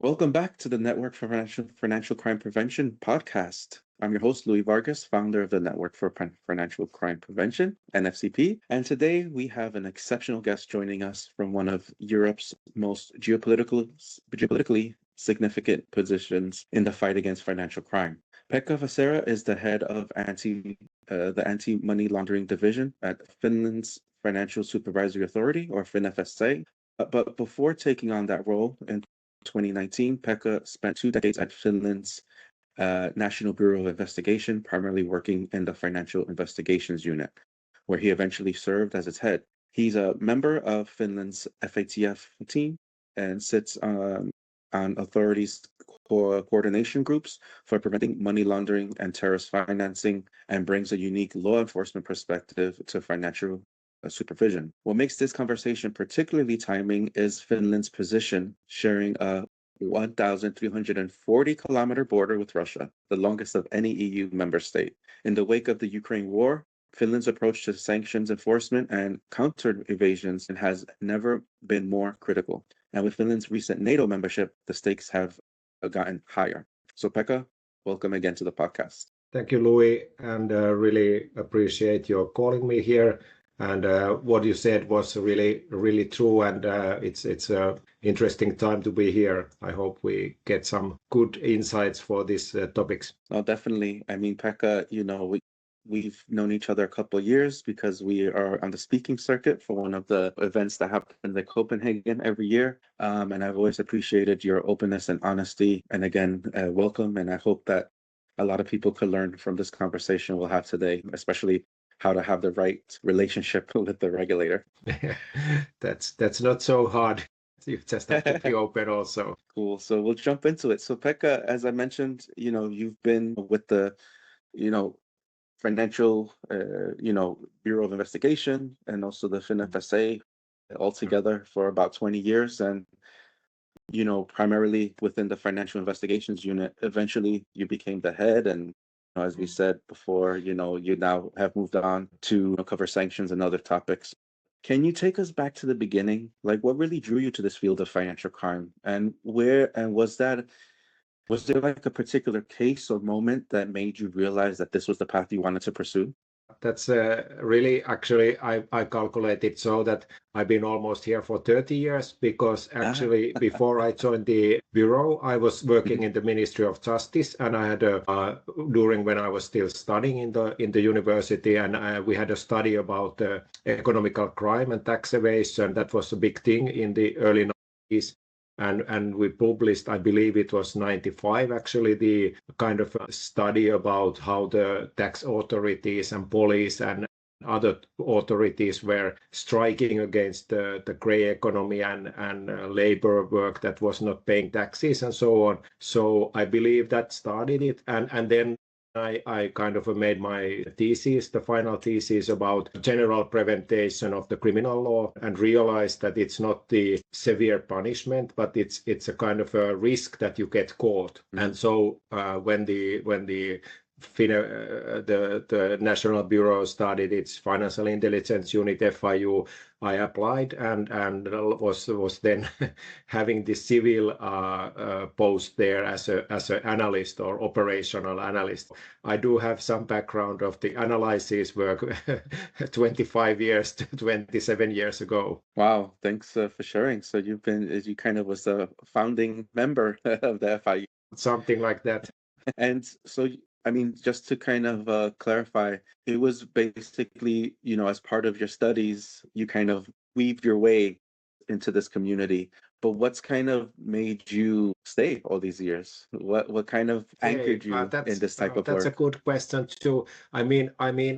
Welcome back to the Network for Financial Crime Prevention podcast. I'm your host, Louis Vargas, founder of the Network for Financial Crime Prevention, NFCP. And today we have an exceptional guest joining us from one of Europe's most geopolitically significant positions in the fight against financial crime. Pekka Vasara is the head of the Anti-Money Laundering Division at Finland's Financial Supervisory Authority, or FinFSA. But before taking on that role in 2019, Pekka spent 2 decades at Finland's National Bureau of Investigation, primarily working in the Financial Investigations Unit, where he eventually served as its head. He's a member of Finland's FATF team and sits on authorities' coordination groups for preventing money laundering and terrorist financing, and brings a unique law enforcement perspective to financial supervision. What makes this conversation particularly timely is Finland's position, sharing a 1,340-kilometer border with Russia, the longest of any EU member state. In the wake of the Ukraine war, Finland's approach to sanctions enforcement and counter-evasions has never been more critical. And with Finland's recent NATO membership, the stakes have gotten higher. So Pekka, welcome again to the podcast. Thank you, Louis, and really appreciate your calling me here. And what you said was really true, and it's an interesting time to be here. I hope we get some good insights for these topics. Oh, definitely. I mean, Pekka, we've known each other a couple of years because we are on the speaking circuit for one of the events that happen in Copenhagen every year. And I've always appreciated your openness and honesty. And again, welcome. And I hope that a lot of people could learn from this conversation we'll have today, especially how to have the right relationship with the regulator. That's not so hard. You just have to be open also. Cool. So we'll jump into it. So Pekka, as I mentioned, you've been with the, Financial, Bureau of Investigation and also the FinFSA altogether for about 20 years. And, primarily within the Financial Investigations Unit, eventually you became the head. And as we said before, you now have moved on to cover sanctions and other topics. Can you take us back to the beginning? Like, what really drew you to this field of financial crime, and was there like a particular case or moment that made you realize that this was the path you wanted to pursue? That's really, actually, I calculated so that I've been almost here for 30 years, because actually before I joined the Bureau, I was working in the Ministry of Justice, and I had during when I was still studying in the university, and we had a study about economical crime and tax evasion. That was a big thing in the early 90s. And we published, I believe it was 95, actually, the kind of study about how the tax authorities and police and other authorities were striking against the gray economy and labor work that was not paying taxes and so on. So I believe that started it. And then I kind of made my thesis, the final thesis, about general prevention of the criminal law, and realized that it's not the severe punishment, but it's a kind of a risk that you get caught. And so when the National Bureau started its Financial Intelligence Unit, FIU, I applied and was then having the civil post there as an analyst or operational analyst. I do have some background of the analysis work 25 years to 27 years ago. Wow, thanks for sharing. So you kind of was a founding member of the FIU. Something like that. And so, I mean, just to kind of clarify, it was basically, as part of your studies, you kind of weaved your way into this community. But what's kind of made you stay all these years? What kind of anchored you in this type of work? That's a good question too. I mean,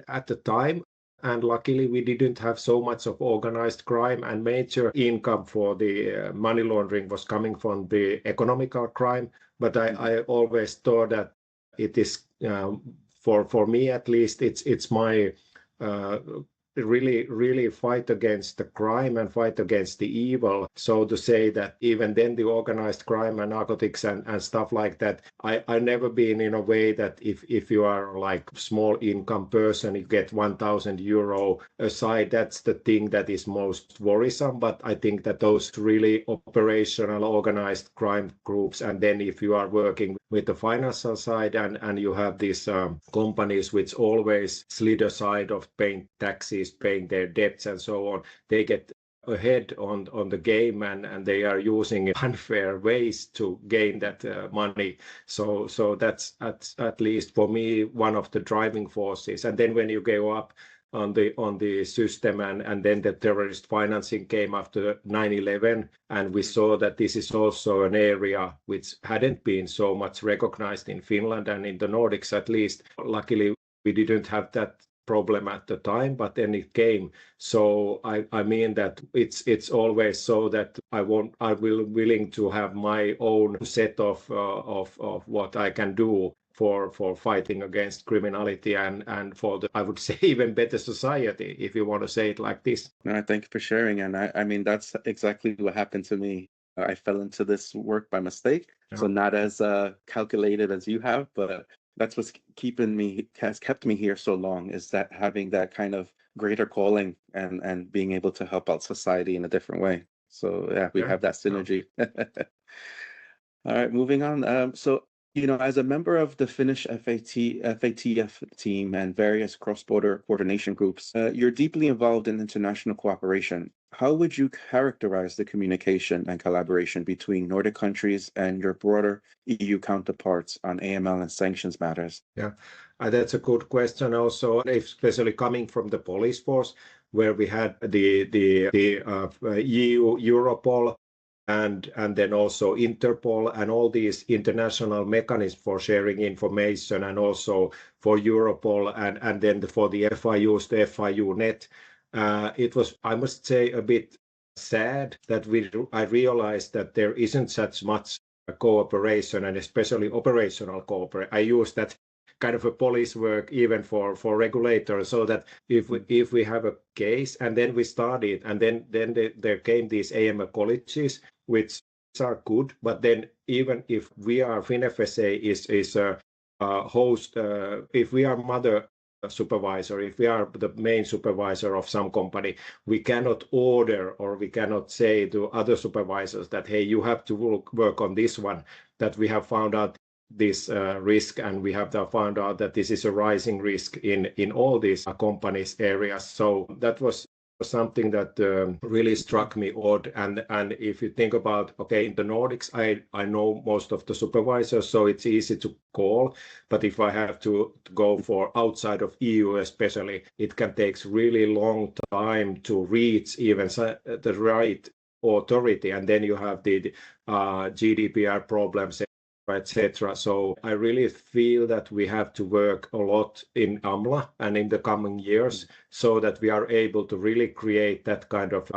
at the time, and luckily we didn't have so much of organized crime, and major income for the money laundering was coming from the economical crime. But I always thought that it is, for me at least, it's my really fight against the crime and fight against the evil. So to say that even then the organized crime and narcotics and stuff like that, I never been in a way that if you are like small income person, you get 1,000 euro aside, that's the thing that is most worrisome. But I think that those really operational organized crime groups, and then if you are working with the financial side and you have these companies which always slid aside of paying taxes, paying their debts and so on, they get ahead on the game and they are using unfair ways to gain that money. So that's at least for me one of the driving forces. And then when you go up on the system and then the terrorist financing came after 9/11, and we saw that this is also an area which hadn't been so much recognized in Finland and in the Nordics at least. Luckily we didn't have that problem at the time, but then it came. So I mean that it's always so that I will willing to have my own set of what I can do for fighting against criminality and for the, I would say, even better society, if you want to say it like this. No, thank you for sharing. And I mean, that's exactly what happened to me. I fell into this work by mistake. Yeah. So not as calculated as you have, but that's what's has kept me here so long, is that having that kind of greater calling and being able to help out society in a different way. So yeah, we have that synergy. All right, moving on. So, as a member of the Finnish FATF team and various cross-border coordination groups, you're deeply involved in international cooperation. How would you characterize the communication and collaboration between Nordic countries and your broader EU counterparts on AML and sanctions matters? Yeah, that's a good question also, especially coming from the police force, where we had the EU, Europol, and then also Interpol and all these international mechanisms for sharing information, and also for Europol and then for the FIUs, the FIU net. It was, I must say, a bit sad that I realized that there isn't such much cooperation, and especially operational cooperation. I use that kind of a police work even for regulators, so that if we have a case and then we started and then there came these AML colleges which are good, but then even if we are FinFSA is a host, if we are mother supervisor, if we are the main supervisor of some company, we cannot order or we cannot say to other supervisors that, hey, you have to work on this one, that we have found out this risk, and we have found out that this is a rising risk in all these companies areas. So that was something that really struck me odd. And if you think about, okay, in the Nordics, I know most of the supervisors, so it's easy to call. But if I have to go for outside of EU especially, it can take really long time to reach even the right authority. And then you have the GDPR problems, etc. So I really feel that we have to work a lot in AMLA and in the coming years, so that we are able to really create that kind of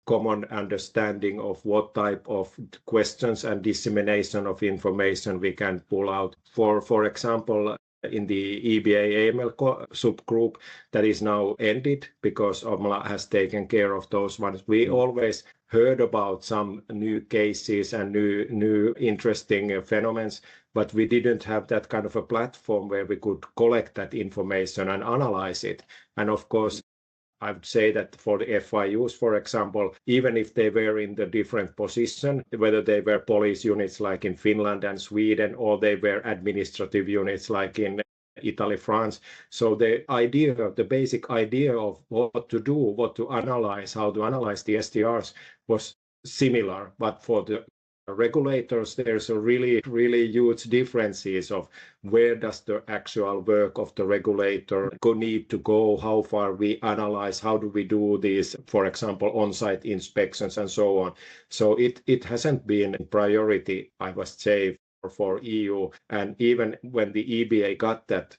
common understanding of what type of questions and dissemination of information we can pull out. For example, in the EBA AML subgroup that is now ended because AMLA has taken care of those ones. We always heard about some new cases and new interesting phenomena, but we didn't have that kind of a platform where we could collect that information and analyze it. And of course, I would say that for the FIUs, for example, even if they were in the different position, whether they were police units like in Finland and Sweden, or they were administrative units like in Italy, France. So the basic idea of what to do, what to analyze, how to analyze the STRs was similar, but for the regulators, there's a really huge differences of where does the actual work of the regulator need to go, how far we analyze, how do we do these, for example, on-site inspections and so on. So it hasn't been a priority, I must say, for EU. And even when the EBA got that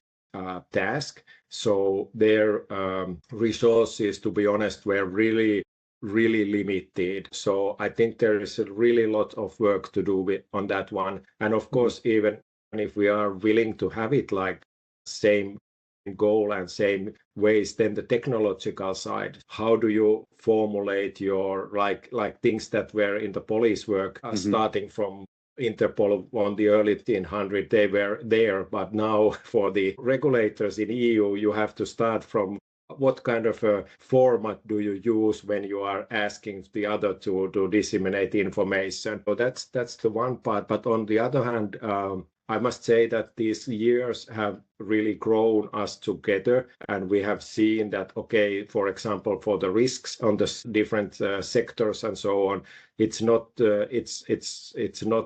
task, so their resources, to be honest, were really limited. So I think there is a really lot of work to do on that one. And of course, even if we are willing to have it like same goal and same ways. Then the technological side, how do you formulate your like things that were in the police work, starting from Interpol on the early 1800s, they were there, but now for the regulators in EU, you have to start from what kind of a format do you use when you are asking the other to disseminate information. So that's the one part. But on the other hand, I must say that these years have really grown us together, and we have seen that, okay, for example, for the risks on the different sectors and so on, it's not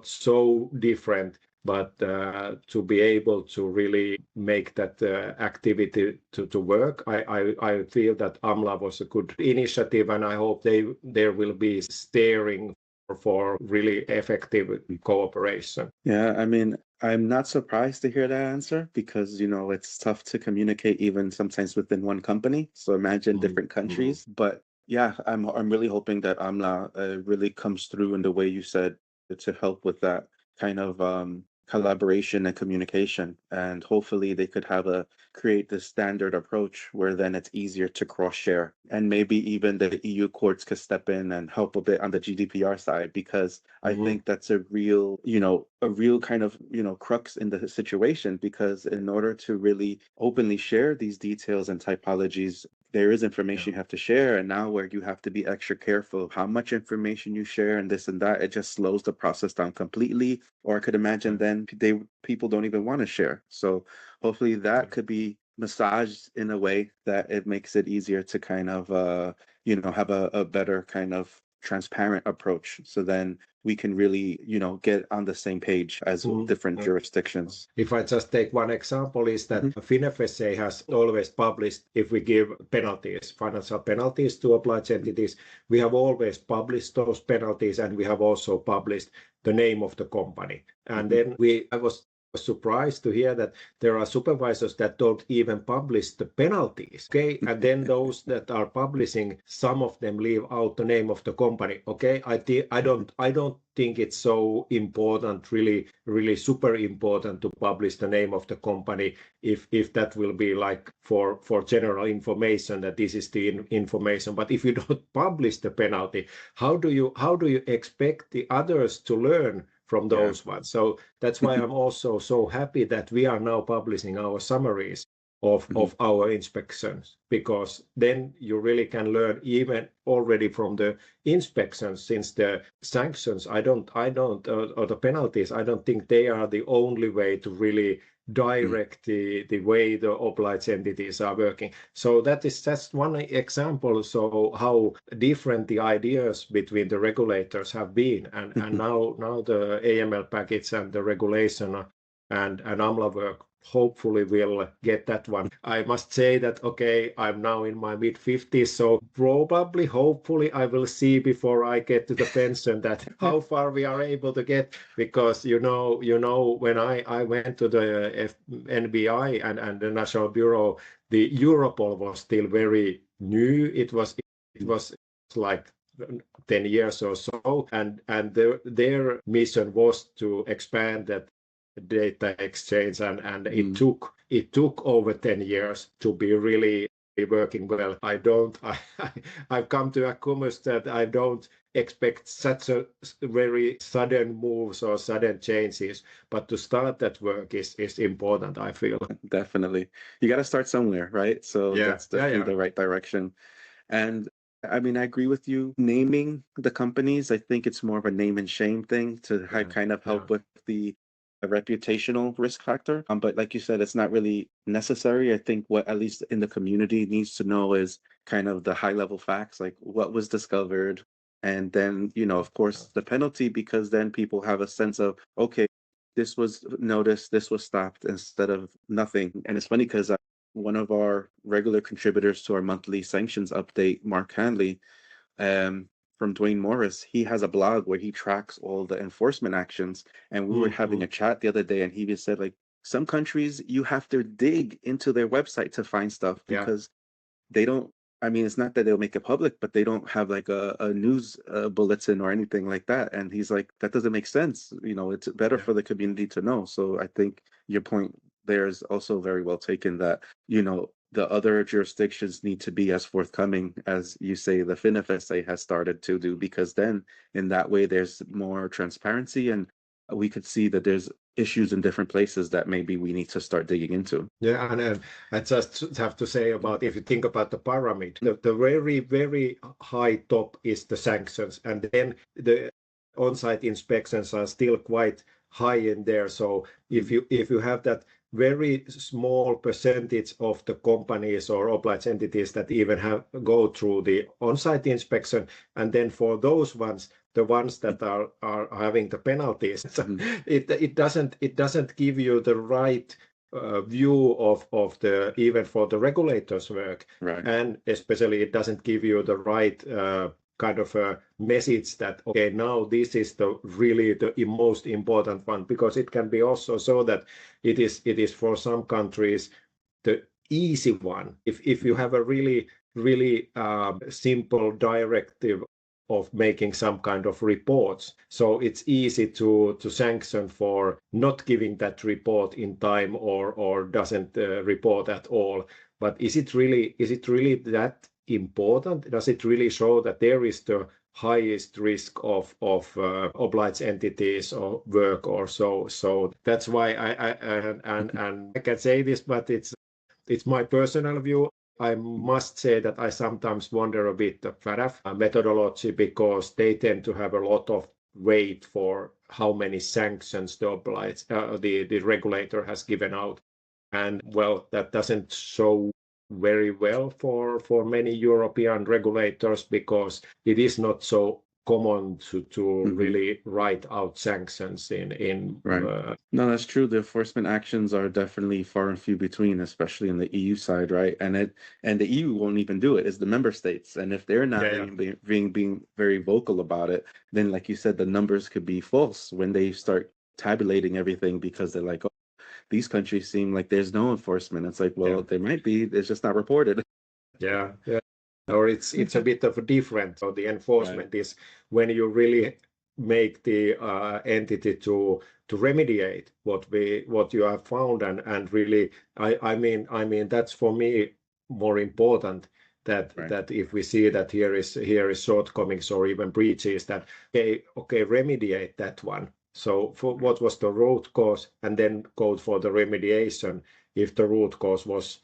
so different. But to be able to really make that activity to work, I feel that AMLA was a good initiative, and I hope there will be steering for really effective cooperation. Yeah, I mean, I'm not surprised to hear that answer because, it's tough to communicate even sometimes within one company. So imagine different countries. But yeah, I'm really hoping that AMLA really comes through in the way you said to help with that kind of collaboration and communication. And hopefully they could create this standard approach where then it's easier to cross share. And maybe even the EU courts could step in and help a bit on the GDPR side, because I think that's a real kind of, crux in the situation, because in order to really openly share these details and typologies, there is information you have to share, and now where you have to be extra careful of how much information you share and this and that, it just slows the process down completely. Or I could imagine then people don't even want to share. So hopefully that could be massaged in a way that it makes it easier to kind of have a better kind of transparent approach, so then we can really get on the same page as different jurisdictions. If I just take one example, is that FinFSA has always published, if we give penalties, financial penalties to obliged entities, we have always published those penalties, and we have also published the name of the company. And then I was surprised to hear that there are supervisors that don't even publish the penalties. Okay, and then those that are publishing, some of them leave out the name of the company. Okay, I don't think it's so important, really super important to publish the name of the company if that will be like for general information that this is the information. But if you don't publish the penalty, how do you expect the others to learn from those ones? So that's why I'm also so happy that we are now publishing our summaries of our inspections, because then you really can learn even already from the inspections, since the sanctions, or the penalties, I don't think they are the only way to really direct the way the obliged entities are working. So that's one example. So how different the ideas between the regulators have been, and now the AML package and the regulation and AMLA work hopefully will get that one. I must say that, okay, I'm now in my mid-50s, so probably, hopefully, I will see before I get to the pension that how far we are able to get, because when I went to the NBI and the National Bureau, the Europol was still very new. It was like 10 years or so, and their mission was to expand that data exchange, and it took over 10 years to be really working well. I've come to a conclusion that I don't expect such a very sudden moves or sudden changes, but to start that work is important, I feel. Definitely, you got to start somewhere, right? So that's definitely the right direction. And I mean, I agree with you. Naming the companies, I think it's more of a name and shame thing to kind of help with the reputational risk factor. But like you said, it's not really necessary. I think what at least in the community needs to know is kind of the high level facts, like what was discovered. And then, of course, the penalty, because then people have a sense of, okay, this was noticed, this was stopped, instead of nothing. And it's funny because one of our regular contributors to our monthly sanctions update, Mark Hanley, from Dwayne Morris, he has a blog where he tracks all the enforcement actions. And we were having a chat the other day, and he just said, like, some countries, you have to dig into their website to find stuff, because they don't, I mean, it's not that they'll make it public, but they don't have like a news bulletin or anything like that. And he's like, that doesn't make sense. It's better for the community to know. So I think your point there's also very well taken that, the other jurisdictions need to be as forthcoming as you say the FinFSA has started to do, because then in that way there's more transparency and we could see that there's issues in different places that maybe we need to start digging into. Yeah, and I just have to say about, if you think about the pyramid, the very, very high top is the sanctions, and then the on-site inspections are still quite high in there. So if you have that very small percentage of the companies or obliged entities that even go through the on-site inspection, and then for those ones, the ones that are having the penalties, it doesn't give you the right view of the, even for the regulators' work, Right. and especially it doesn't give you the right kind of a message that, okay, now this is really the most important one, because it can be also so that it is for some countries the easy one. If you have a really simple directive of making some kind of reports, so it's easy to sanction for not giving that report in time or doesn't report at all. But is it really that important? Does it really show that there is the highest risk of obliged entities or work or so? So that's why I can say this, but it's my personal view. I must say that I sometimes wonder a bit the FATF methodology, because they tend to have a lot of weight for how many sanctions the regulator has given out. And well, that doesn't show very well for many European regulators, because it is not so common to really write out sanctions in right. No, that's true. The enforcement actions are definitely far and few between, especially in the EU side, right? And the EU won't even do it. It's the member states, and if they're not being very vocal about it, then like you said, the numbers could be false when they start tabulating everything, because they're like, oh, these countries seem like there's no enforcement. It's like, well, there might be. It's just not reported. Yeah. Or it's a bit of a different. So the enforcement is when you really make the entity to remediate what you have found, and really, I mean that's for me more important, that if we see that here is shortcomings or even breaches, that okay, remediate that one. So for what was the root cause, and then go for the remediation if the root cause was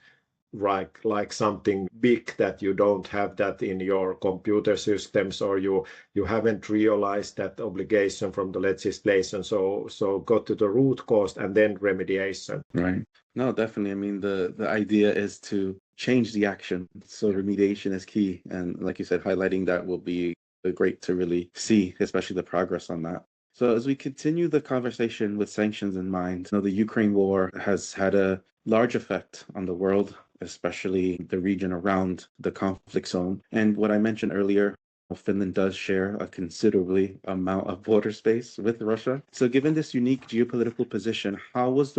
like something big that you don't have that in your computer systems, or you haven't realized that obligation from the legislation. So go to the root cause and then remediation. Right. No, definitely. I mean, the idea is to change the action. So remediation is key. And like you said, highlighting that will be great to really see, especially the progress on that. So as we continue the conversation with sanctions in mind, the Ukraine war has had a large effect on the world, especially the region around the conflict zone. And what I mentioned earlier, Finland does share a considerably amount of border space with Russia. So given this unique geopolitical position, how has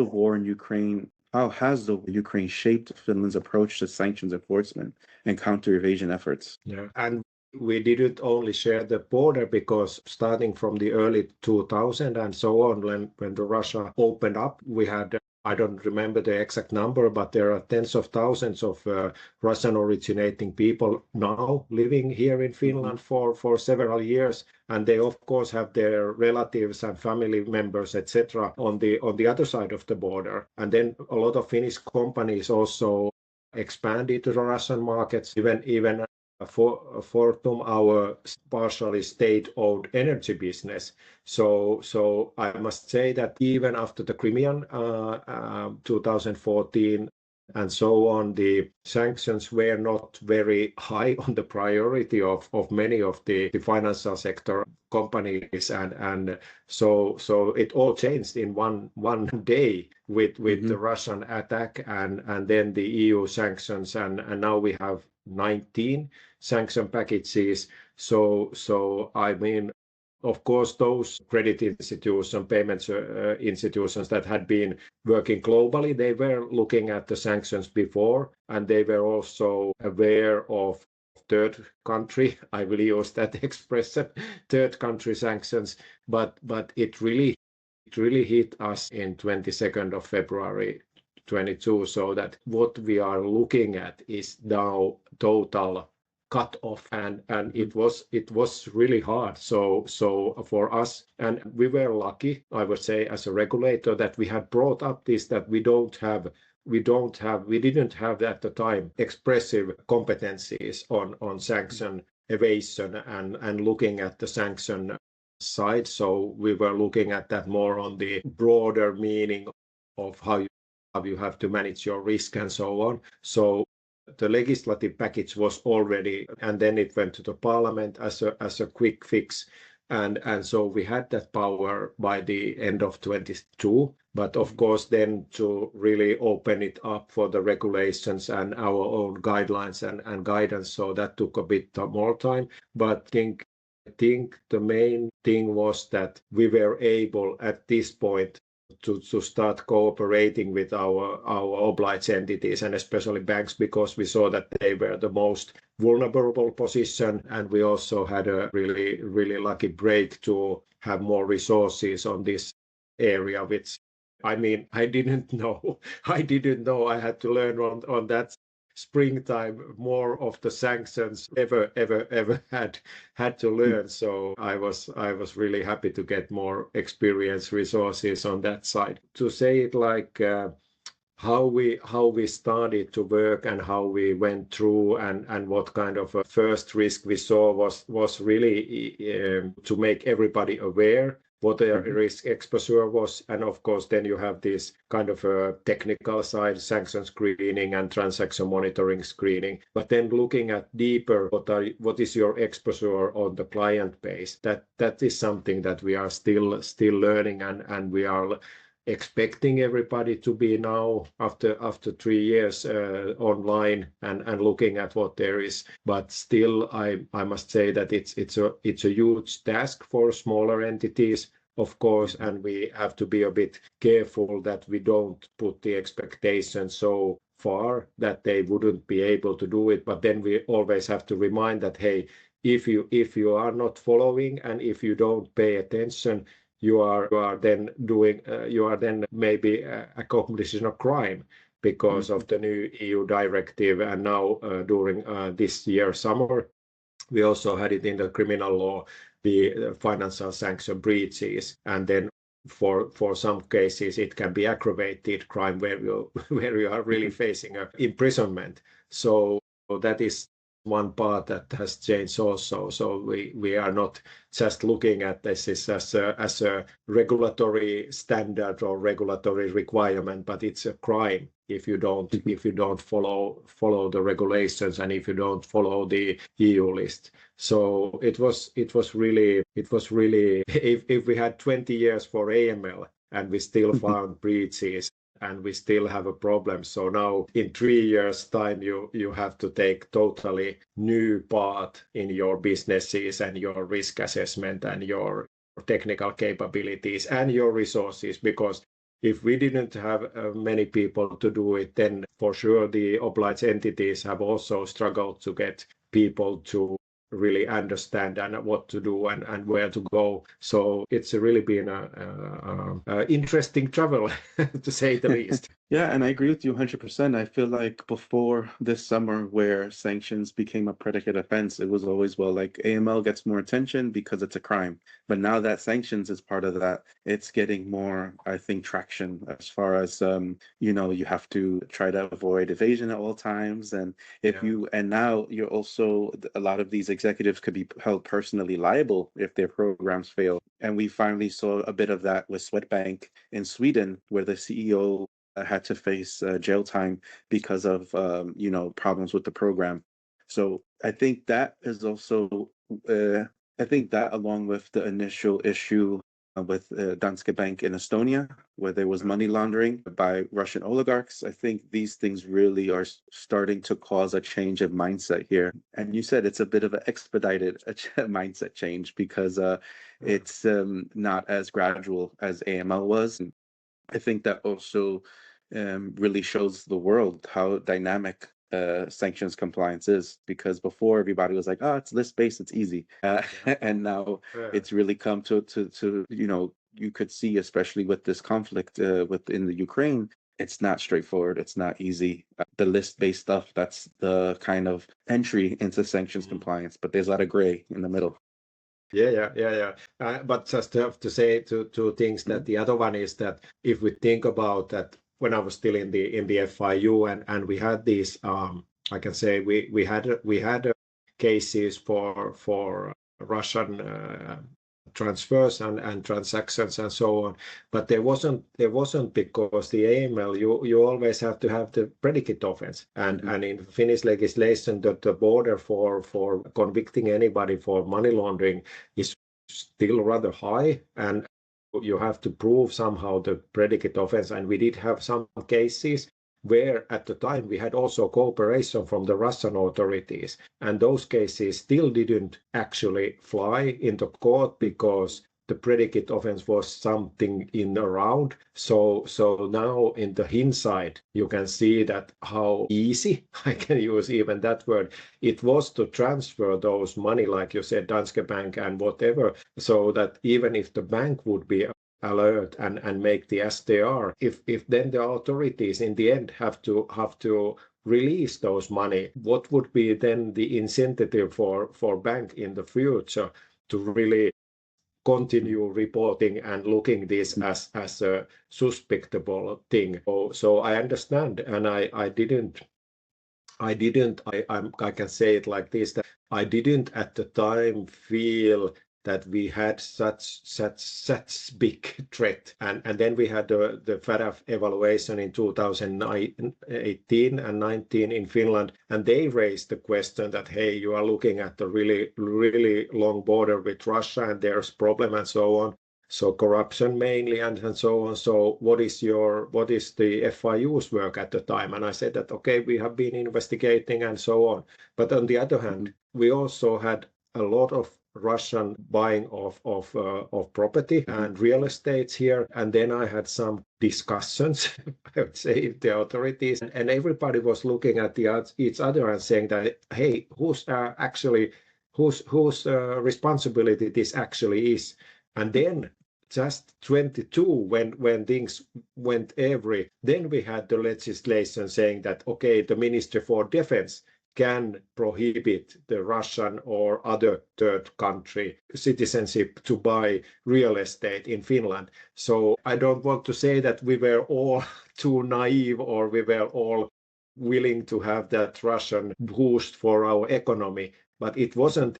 the Ukraine shaped Finland's approach to sanctions enforcement and counter-evasion efforts? Yeah, and we didn't only share the border, because starting from the early 2000 and so on, when the Russia opened up, we had, I don't remember the exact number, but there are tens of thousands of Russian originating people now living here in Finland for several years. And they of course have their relatives and family members, etc., on the other side of the border. And then a lot of Finnish companies also expanded to the Russian markets, even Fortum, our partially state-owned energy business. So I must say that even after the Crimean 2014 and so on, the sanctions were not very high on the priority of many of the financial sector companies, and so it all changed in one day with the Russian attack and then the EU sanctions, and now we have 19 sanction packages. So I mean, of course, those credit institutions, payments institutions that had been working globally, they were looking at the sanctions before, and they were also aware of third country, I will use that expression, third country sanctions, but it really hit us in 22nd of February 2022. So that what we are looking at is now total cut off, and it was really hard. So for us, and we were lucky, I would say, as a regulator, that we had brought up this, that we didn't have at the time expressive competencies on sanction evasion and looking at the sanction side. So we were looking at that more on the broader meaning of how you have to manage your risk and so on. So the legislative package was already, and then it went to the parliament as a quick fix. And so we had that power by the end of 22. But of course, then to really open it up for the regulations and our own guidelines and guidance, so that took a bit more time. But I think the main thing was that we were able at this point to start cooperating with our obliged entities and especially banks, because we saw that they were the most vulnerable position, and we also had a really lucky break to have more resources on this area, which I mean I didn't know I had to learn on that springtime more of the sanctions ever had to learn. So I was really happy to get more experience resources on that side. To say it like how we started to work and how we went through and what kind of a first risk we saw was really to make everybody aware what their risk exposure was. And of course, then you have this kind of a technical side, sanction screening and transaction monitoring screening. But then looking at deeper, what is your exposure on the client base? That is something that we are still learning, and we are expecting everybody to be now after 3 years online and looking at what there is. But still, I must say that it's a huge task for smaller entities, of course, and we have to be a bit careful that we don't put the expectations so far that they wouldn't be able to do it. But then we always have to remind that, hey, if you are not following and if you don't pay attention, you are then maybe accomplishing a crime because of the new EU directive. And now during this year summer, we also had it in the criminal law, the financial sanction breaches, and then for some cases it can be aggravated crime where you are really facing imprisonment. So that is one part that has changed also. So we are not just looking at this as a regulatory standard or regulatory requirement, but it's a crime if you don't follow the regulations and if you don't follow the EU list. So it was really if we had 20 years for AML and we still found breaches and we still have a problem. So now in 3 years time, you have to take totally new part in your businesses and your risk assessment and your technical capabilities and your resources, because if we didn't have many people to do it, then for sure the obliged entities have also struggled to get people to really understand and what to do and where to go. So it's really been a interesting travel, to say the least. Yeah, and I agree with you 100%. I feel like before this summer, where sanctions became a predicate offense, it was always, well, like AML gets more attention because it's a crime. But now that sanctions is part of that, it's getting more, I think, traction as far as, you have to try to avoid evasion at all times. And and now you're also, a lot of these executives could be held personally liable if their programs fail. And we finally saw a bit of that with Swedbank in Sweden, where the CEO had to face jail time because of problems with the program. So I think that is also I think that, along with the initial issue with Danske Bank in Estonia, where there was money laundering by Russian oligarchs, I think these things really are starting to cause a change of mindset here. And you said it's a bit of an expedited mindset change because it's not as gradual as AML was. And I think that also really shows the world how dynamic sanctions compliance is, because before everybody was like, oh, it's list-based, it's easy. And now it's really come to you could see, especially with this conflict within the Ukraine, it's not straightforward. It's not easy. The list-based stuff, that's the kind of entry into sanctions compliance, but there's a lot of gray in the middle. Yeah. But just have to say two things. That the other one is that if we think about that, when I was still in the FIU, and we had these, I can say we had cases for Russian transfers and transactions and so on, but there wasn't because the AML, you always have to have the predicate offense, and in Finnish legislation that the border for convicting anybody for money laundering is still rather high, and you have to prove somehow the predicate offense. And we did have some cases where at the time we had also cooperation from the Russian authorities. And those cases still didn't actually fly into court because the predicate offense was something in around. So now in the hindsight, you can see that how easy, I can use even that word, it was to transfer those money, like you said, Danske Bank and whatever, so that even if the bank would be alert and make the SDR, if then the authorities in the end have to release those money, what would be then the incentive for bank in the future to really continue reporting and looking this as a suspectable thing? So I understand, and I can say it like this, that I didn't at the time feel that we had such big threat. And then we had the FATF evaluation in 2018 and 19 in Finland, and they raised the question that, hey, you are looking at the really long border with Russia, and there's problem and so on. So corruption mainly and so on. So what is the FIU's work at the time? And I said that, okay, we have been investigating and so on. But on the other hand, we also had a lot of Russian buying of property and real estates here. And then I had some discussions, I would say, with the authorities, and everybody was looking at each other and saying that, hey, whose responsibility this actually is. And then just 22, when things went then we had the legislation saying that, okay, the Ministry for Defense can prohibit the Russian or other third country citizenship to buy real estate in Finland. So I don't want to say that we were all too naive or we were all willing to have that Russian boost for our economy, but it wasn't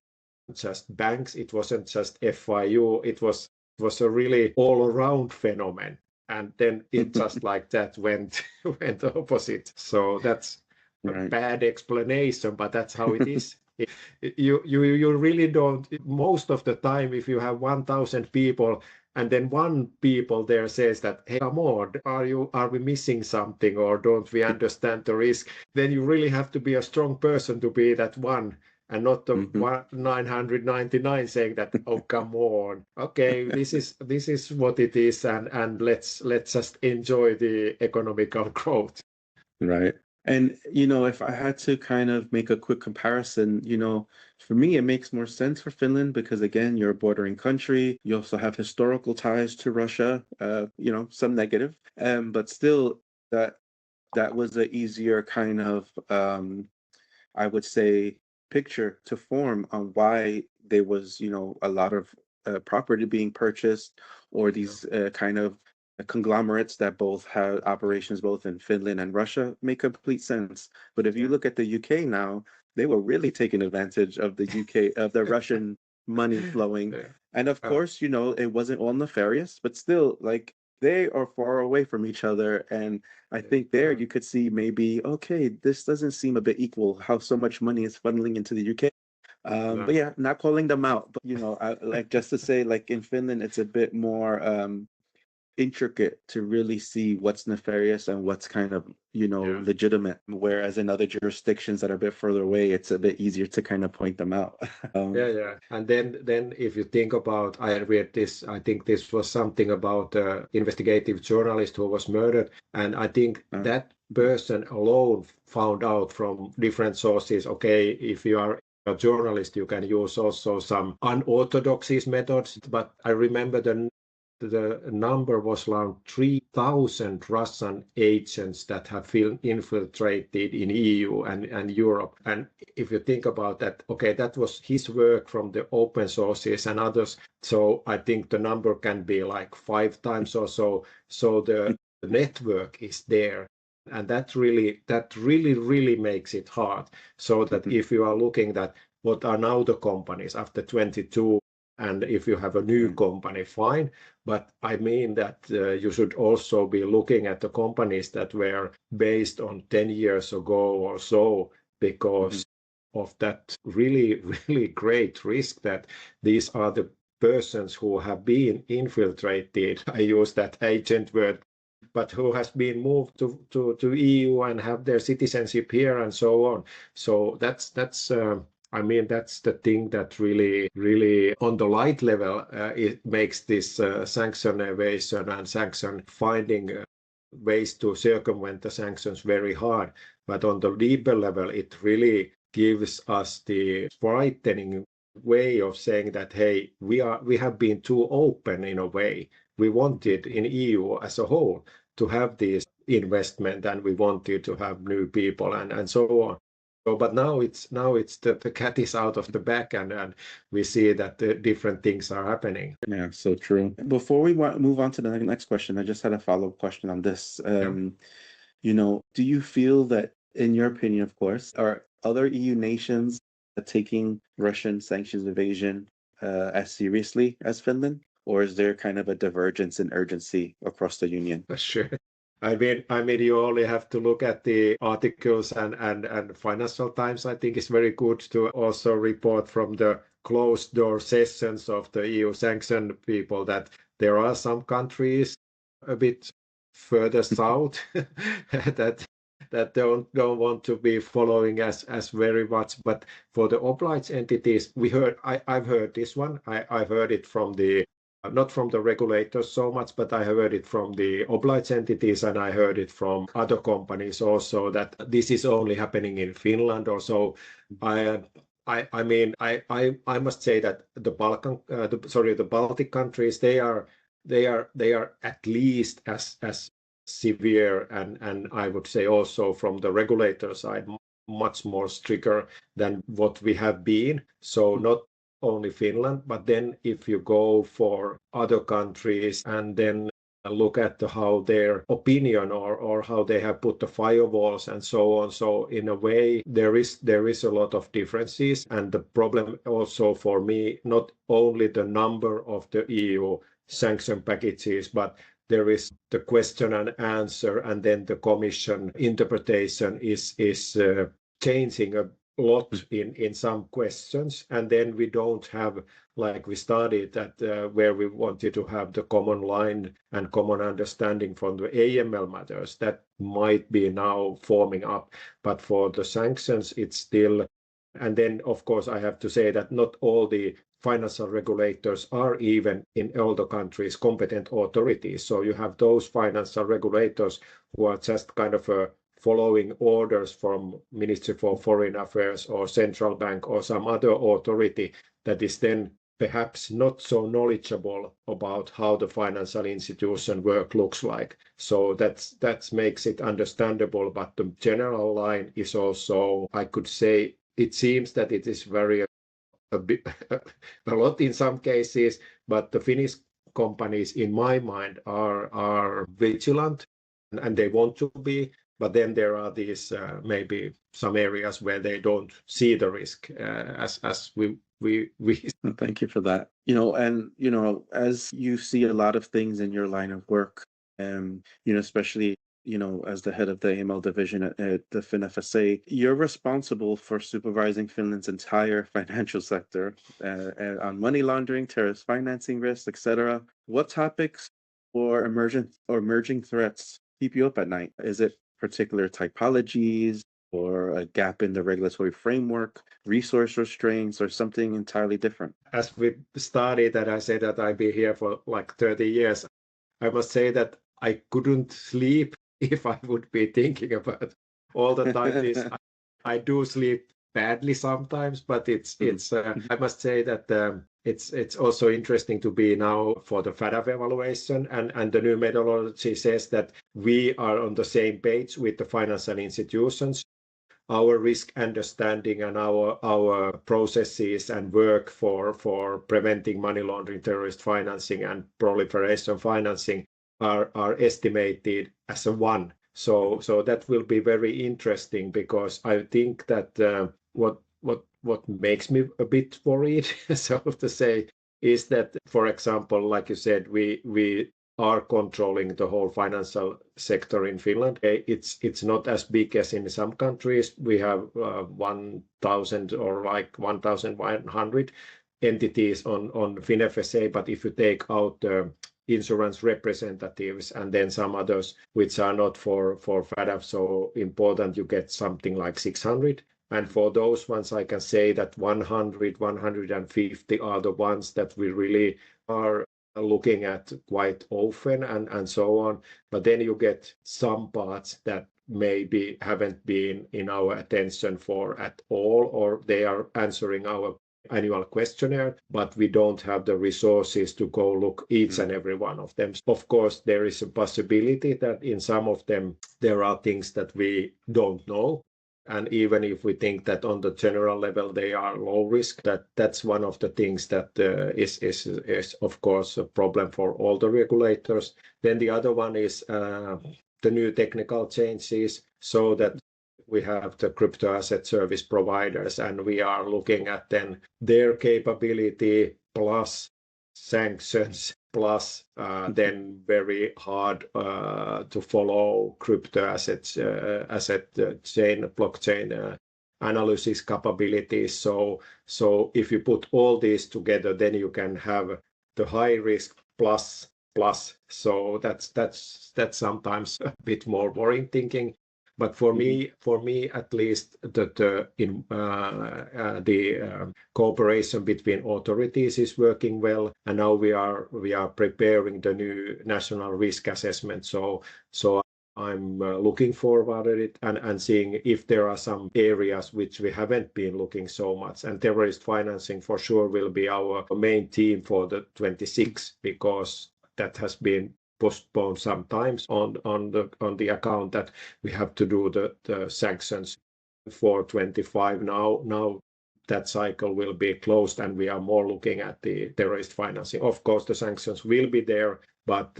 just banks, it wasn't just FIU, it was a really all-around phenomenon. And then it just like that went opposite. So that's a bad explanation, but that's how it is. You really don't, most of the time, if you have 1,000 people and then one people there says that, hey, come on, are we missing something, or don't we understand the risk? Then you really have to be a strong person to be that one, and not the 999 saying that, oh, come on, okay, this is what it is, and let's just enjoy the economical growth. Right. And, if I had to kind of make a quick comparison, for me, it makes more sense for Finland because, again, you're a bordering country. You also have historical ties to Russia, some negative, but still that was an easier kind of, I would say, picture to form on why there was, a lot of property being purchased, or these kind of conglomerates that both have operations both in Finland and Russia make complete sense. But if you look at the UK now, they were really taking advantage of the UK, of the Russian money flowing. And of course, it wasn't all nefarious, but still, like, they are far away from each other. And I think there you could see maybe, okay, this doesn't seem a bit equal, how so much money is funneling into the UK. But yeah, not calling them out, but I like just to say, like, in Finland, it's a bit more intricate to really see what's nefarious and what's kind of legitimate, whereas in other jurisdictions that are a bit further away, it's a bit easier to kind of point them out. And then if you think about, I read this, I think this was something about investigative journalist who was murdered, and I think that person alone found out from different sources, okay, if you are a journalist, you can use also some unorthodox methods. But I remember the the number was around 3,000 Russian agents that have infiltrated in EU and Europe. And if you think about that, okay, that was his work from the open sources and others. So I think the number can be like 5 times or so. So the network is there. And that really makes it hard. So that if you are looking at what are now the companies after 22, and if you have a new company, fine. But I mean that you should also be looking at the companies that were based on 10 years ago or so, because of that really great risk that these are the persons who have been infiltrated. I use that agent word, but who has been moved to EU and have their citizenship here and so on. So that's I mean, that's the thing that really on the light level, it makes this sanction evasion and sanction finding ways to circumvent the sanctions very hard. But on the deeper level, it really gives us the frightening way of saying that, hey, we have been too open in a way. We wanted in EU as a whole to have this investment, and we wanted to have new people and so on. So, but now it's the cat is out of the bag, and we see that different things are happening. Yeah, so true. Before we move on to the next question, I just had a follow-up question on this. You know, do you feel that, in your opinion, of course, are other EU nations taking Russian sanctions evasion as seriously as Finland, or is there kind of a divergence in urgency across the union? Sure. I mean, you only have to look at the articles and Financial Times. I think it's very good to also report from the closed door sessions of the EU sanction people that there are some countries a bit further south that don't want to be following as very much. But for the obliged entities, I've heard this one. I've heard it from the not from the regulators so much, but I heard it from the obliged entities, and I heard it from other companies also, that this is only happening in Finland or so. I mean, I must say that the Baltic countries, they are at least as severe, and I would say also from the regulator side much more stricter than what we have been. So not only Finland, but then if you go for other countries and then look at how their opinion or how they have put the firewalls and so on. So in a way, there is a lot of differences, and the problem also for me, not only the number of the EU sanction packages, but there is the question and answer, and then the Commission interpretation is changing a lot in some questions, and then we don't have, like we started that where we wanted to have the common line and common understanding from the AML matters that might be now forming up, but for the sanctions it's still. And then of course I have to say that not all the financial regulators are even in all the countries competent authorities. So you have those financial regulators who are just kind of following orders from Ministry for Foreign Affairs or Central Bank or some other authority that is then perhaps not so knowledgeable about how the financial institution work looks like. So that makes it understandable, but the general line is also, I could say, it seems that it is very a lot in some cases, but the Finnish companies, in my mind, are vigilant, and they want to be. But then there are these maybe some areas where they don't see the risk as we. Thank you for that. And as you see a lot of things in your line of work, especially as the head of the AML division at the FinFSA, you're responsible for supervising Finland's entire financial sector on money laundering, terrorist financing risks, etc. What topics or emerging threats keep you up at night? Is it particular typologies or a gap in the regulatory framework, resource restraints, or something entirely different? As we started, that I said that I've been here for like 30 years, I must say that I couldn't sleep if I would be thinking about all the time this. I do sleep badly sometimes, but I must say that it's also interesting to be now for the FATF evaluation, and the new methodology says that we are on the same page with the financial institutions. Our risk understanding and our processes and work for preventing money laundering, terrorist financing, and proliferation financing are estimated as a one. So that will be very interesting, because I think that what makes me a bit worried, so to say, is that, for example, like you said, we are controlling the whole financial sector in Finland. It's not as big as in some countries. We have 1,000 or like 1,100 entities on FinFSA, but if you take out the insurance representatives and then some others which are not for FATF so important, you get something like 600. And for those ones, I can say that 100, 150 are the ones that we really are looking at quite often and so on. But then you get some parts that maybe haven't been in our attention for at all, or they are answering our annual questionnaire, but we don't have the resources to go look each and every one of them. Of course, there is a possibility that in some of them, there are things that we don't know. And even if we think that on the general level they are low risk, that's one of the things that is of course a problem for all the regulators. Then the other one is the new technical changes, so that we have the crypto asset service providers, and we are looking at then their capability plus sanctions plus then very hard to follow crypto assets, asset chain, blockchain analysis capabilities. So if you put all these together, then you can have the high risk plus. So that's sometimes a bit more worrying thinking. But for me at least, the cooperation between authorities is working well, and now we are preparing the new national risk assessment. So I'm looking forward at it and seeing if there are some areas which we haven't been looking so much. And terrorist financing for sure will be our main theme for the 26, because that has been postponed sometimes on the account that we have to do the sanctions for 25 now. That cycle will be closed, and we are more looking at the terrorist financing. Of course, the sanctions will be there, but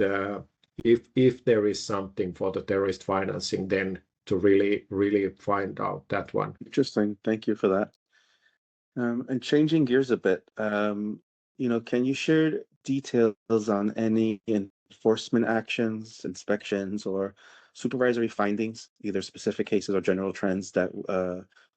if there is something for the terrorist financing, then to really find out that one. Interesting. Thank you for that. And changing gears a bit, can you share details on any enforcement actions, inspections, or supervisory findings, either specific cases or general trends that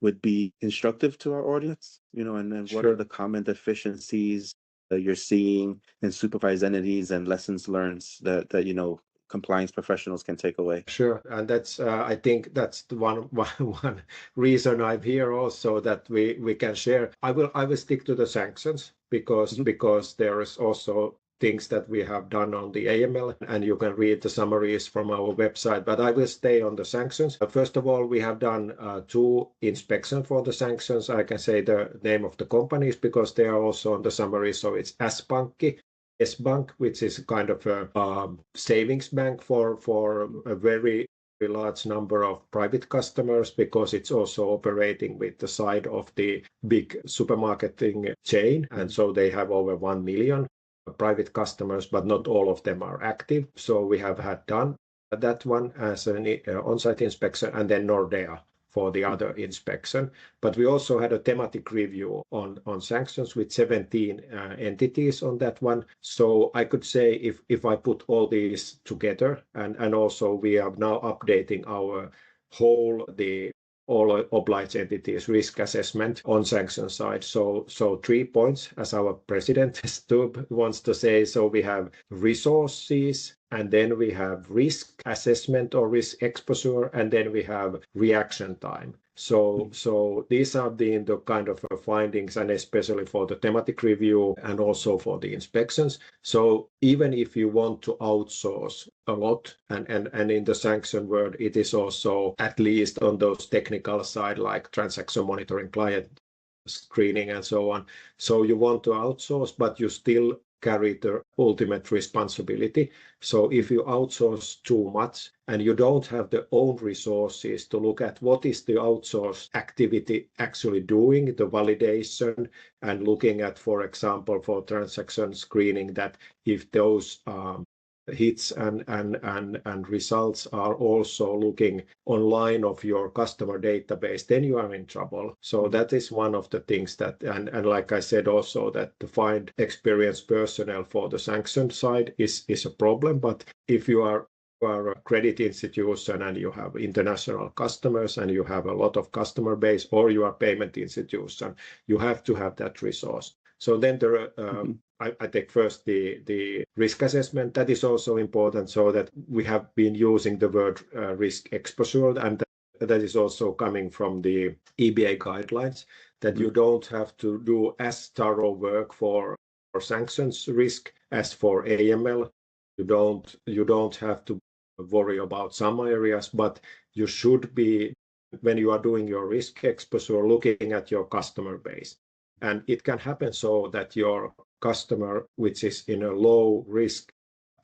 would be instructive to our audience? And then what are the common deficiencies that you're seeing in supervised entities and lessons learned that compliance professionals can take away? Sure, and that's I think that's the one reason I'm here also, that we can share. I will stick to the sanctions because there is also things that we have done on the AML, and you can read the summaries from our website, but I will stay on the sanctions. First of all, we have done 2 inspections for the sanctions. I can say the name of the companies because they are also on the summary. So it's S-Bank, which is kind of a savings bank for a very large number of private customers, because it's also operating with the side of the big supermarketing chain, and so they have over 1 million private customers, but not all of them are active. So we have had done that one as an on-site inspection, and then Nordea for the other inspection. But we also had a thematic review on sanctions with 17 entities on that one. So I could say if I put all these together, and also we are now updating our all obliged entities risk assessment on sanction side. So 3 points, as our president Stubb wants to say. So we have resources, and then we have risk assessment or risk exposure, and then we have reaction time. So these are the kind of findings, and especially for the thematic review and also for the inspections. So even if you want to outsource a lot, and in the sanction world, it is also at least on those technical side, like transaction monitoring, client screening, and so on. So you want to outsource, but you still carry the ultimate responsibility. So if you outsource too much and you don't have the own resources to look at what is the outsourced activity actually doing, the validation, and looking at, for example, for transaction screening, that if those hits and results are also looking online of your customer database, then you are in trouble. So that is one of the things that, and like I said also, that to find experienced personnel for the sanction side is a problem. But if you are a credit institution and you have international customers and you have a lot of customer base, or you are payment institution, you have to have that resource. So then I take first the risk assessment. That is also important, so that we have been using the word risk exposure, and that is also coming from the EBA guidelines, that you don't have to do as thorough work for sanctions risk as for AML. You don't have to worry about some areas, but you should be, when you are doing your risk exposure, looking at your customer base. And it can happen so that your customer, which is in a low risk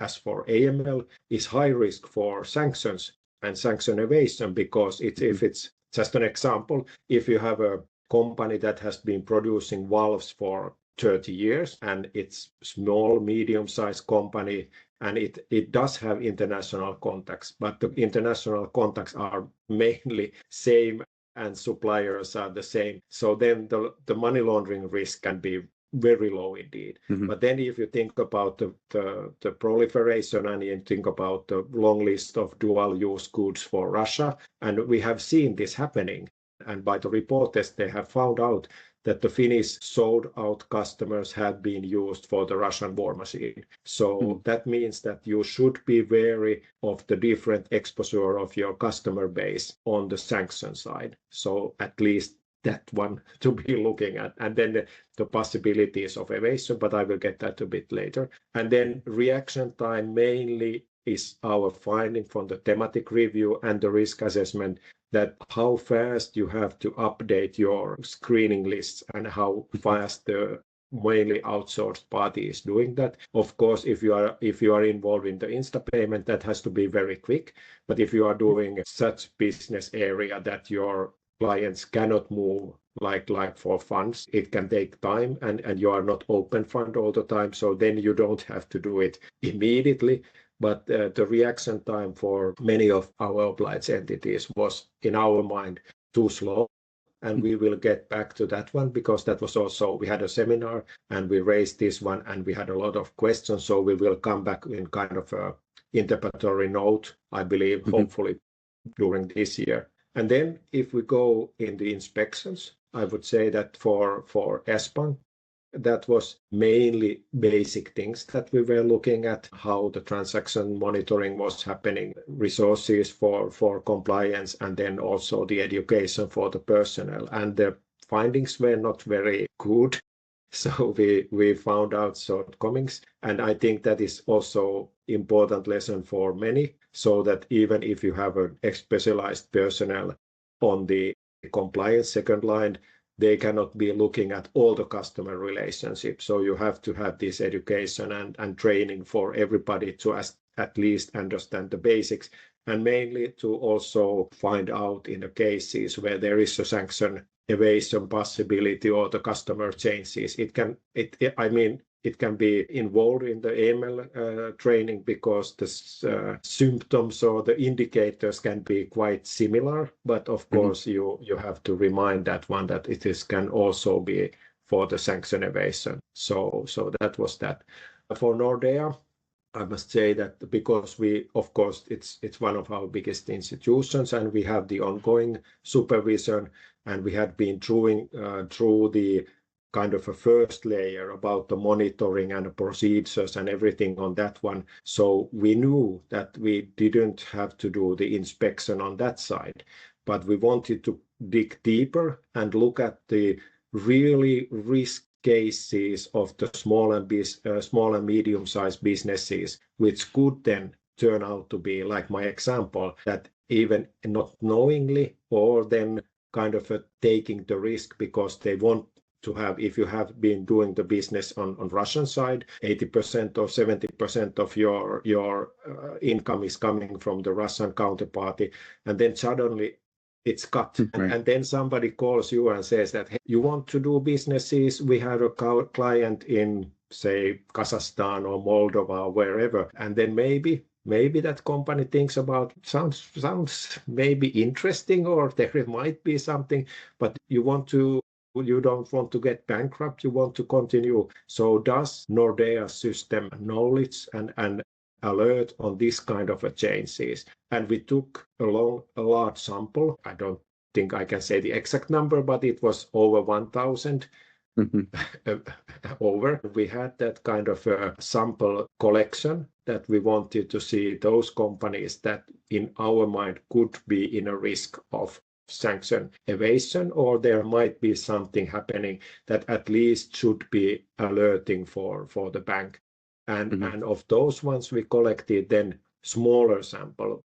as for AML, is high risk for sanctions and sanction evasion, because if it's just an example, if you have a company that has been producing valves for 30 years and it's small, medium-sized company, and it does have international contacts, but the international contacts are mainly same and suppliers are the same. So then the money laundering risk can be very low indeed. But then if you think about the proliferation, and you think about the long list of dual use goods for Russia, and we have seen this happening, and by the reporters, they have found out that the Finnish sold out customers had been used for the Russian war machine. So that means that you should be wary of the different exposure of your customer base on the sanction side. So at least that one to be looking at. And then the possibilities of evasion, but I will get that a bit later. And then reaction time mainly is our finding from the thematic review and the risk assessment, that how fast you have to update your screening lists and how fast the mainly outsourced party is doing that. Of course, if you are involved in the Insta payment, that has to be very quick. But if you are doing such business area that your clients cannot move, like for funds, it can take time, and you are not open fund all the time, so then you don't have to do it immediately. But the reaction time for many of our obliged entities was, in our mind, too slow. And we will get back to that one, because that was also, we had a seminar and we raised this one and we had a lot of questions. So we will come back in kind of a interpretatory note, I believe, hopefully during this year. And then if we go in the inspections, I would say that for ESPAN, that was mainly basic things that we were looking at, how the transaction monitoring was happening, resources for compliance, and then also the education for the personnel. And the findings were not very good. So we found out shortcomings. And I think that is also important lesson for many, so that even if you have a specialized personnel on the compliance second line, they cannot be looking at all the customer relationships. So you have to have this education and training for everybody to at least understand the basics, and mainly to also find out in the cases where there is a sanction evasion possibility or the customer changes. It can be involved in the AML training, because the symptoms or the indicators can be quite similar. But of course, you have to remind that one that can also be for the sanction evasion. So that was that. For Nordea, I must say that because of course, it's one of our biggest institutions, and we have the ongoing supervision, and we had been through the kind of a first layer about the monitoring and the procedures and everything on that one. So we knew that we didn't have to do the inspection on that side, but we wanted to dig deeper and look at the really risk cases of the small and medium-sized businesses, which could then turn out to be, like my example, that even not knowingly or then kind of taking the risk because they want to have, if you have been doing the business on Russian side, 80% or 70% of your income is coming from the Russian counterparty, and then suddenly it's cut. Right. And then somebody calls you and says that, hey, you want to do businesses? We have a client in, say, Kazakhstan or Moldova or wherever. And then maybe that company thinks about, sounds maybe interesting, or there might be something, but you don't want to get bankrupt, you want to continue. So does Nordea system knowledge and alert on this kind of changes? And we took a large sample. I don't think I can say the exact number, but it was over 1,000. Over. We had that kind of a sample collection that we wanted to see those companies that in our mind could be in a risk of sanction evasion, or there might be something happening that at least should be alerting for the bank. And of those ones we collected then smaller sample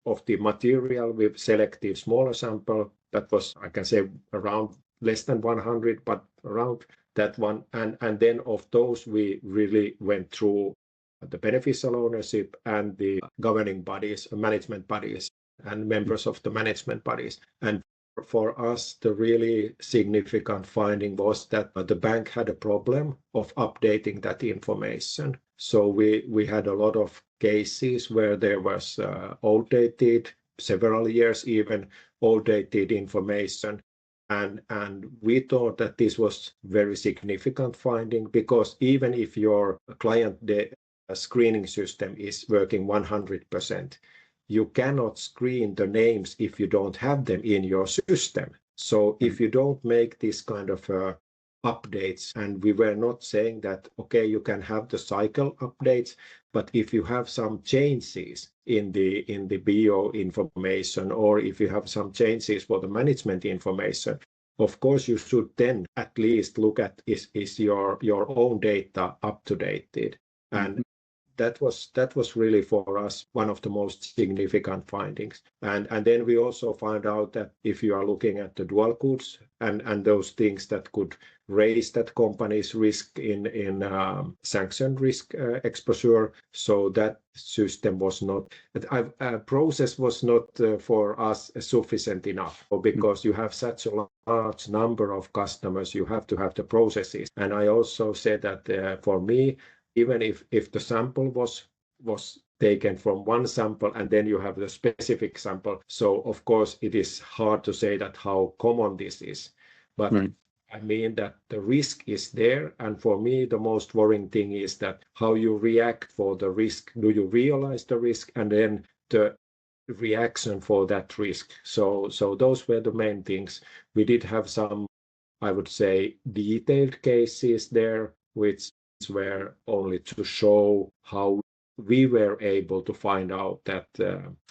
of the material. We've selected smaller sample that was, I can say, around less than 100, but around that one. And then of those, we really went through the beneficial ownership and the governing bodies, management bodies, and members of the management bodies. And for us, the really significant finding was that the bank had a problem of updating that information. So we had a lot of cases where there was outdated, several years even, outdated information. And we thought that this was very significant finding, because even if your client screening system is working 100%, you cannot screen the names if you don't have them in your system. So if you don't make this kind of updates, and we were not saying that, okay, you can have the cycle updates, but if you have some changes in the BO information, or if you have some changes for the management information, of course you should then at least look at is your own data up to date. And that was really for us one of the most significant findings. And then we also found out that if you are looking at the dual goods and those things that could raise that company's risk in sanction risk exposure, so that system was not, process was not for us sufficient enough, because you have such a large number of customers, you have to have the processes. And I also said that for me, even if the sample was taken from one sample and then you have the specific sample, so of course it is hard to say that how common this is. But right. I mean that the risk is there, and for me the most worrying thing is that how you react for the risk. Do you realize the risk, and then the reaction for that risk? So those were the main things. We did have some, I would say, detailed cases there, which were only to show how we were able to find out that